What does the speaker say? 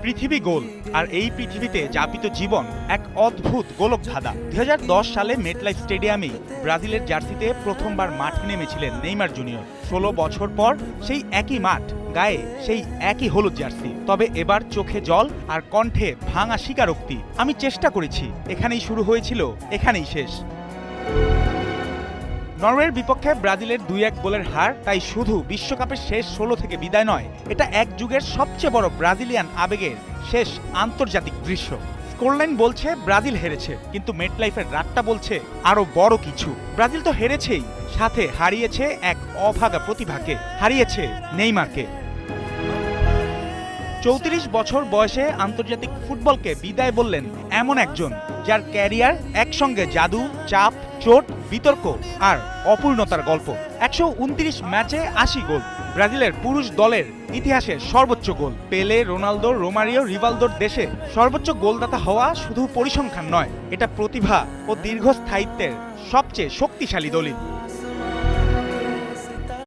পৃথিবী গোল, আর এই পৃথিবীতে যাপিত জীবন এক অদ্ভুত গোলক ধাঁধা। 2010 সালে মেটলাইফ স্টেডিয়ামেই ব্রাজিলের জার্সিতে প্রথমবার মাঠে নেমেছিলেন নেইমার জুনিয়র। 16 বছর পর সেই একই মাঠ, গায়ে সেই একই হলুদ জার্সি। তবে এবার চোখে জল আর কণ্ঠে ভাঙা স্বীকারোক্তি। আমি চেষ্টা করেছি, এখানেই শুরু হয়েছিল, এখানেই শেষ। নরওয়ের বিপক্ষে ব্রাজিলের 2-1 গোলের হার তাই শুধু বিশ্বকাপের শেষ 16 থেকে বিদায় নয়, এটা এক যুগের সবচেয়ে বড় ব্রাজিলিয়ান আবেগের শেষ আন্তর্জাতিক দৃশ্য। স্কোরলাইন বলছে ব্রাজিল হেরেছে, কিন্তু মেটলাইফের রাতটা বলছে আরো বড় কিছু। ব্রাজিল তো হেরেছেই, সাথে হারিয়েছে এক অভাগা প্রতিভাকে, হারিয়েছে নেইমারকে। 34 বছর বয়সে আন্তর্জাতিক ফুটবলকে বিদায় বললেন এমন একজন, যার ক্যারিয়ার একসঙ্গে জাদু, চাপ, চোট, বিতর্ক আর অপূর্ণতার গল্প। 129 ম্যাচে 80 গোল, ব্রাজিলের পুরুষ দলের ইতিহাসে সর্বোচ্চ গোল। পেলে, রোনালদো, রোমারিও, রিভালদোর দেশে সর্বোচ্চ গোলদাতা হওয়া শুধু পরিসংখ্যান নয়, এটা প্রতিভা ও দীর্ঘস্থায়িত্বের সবচেয়ে শক্তিশালী দলিল।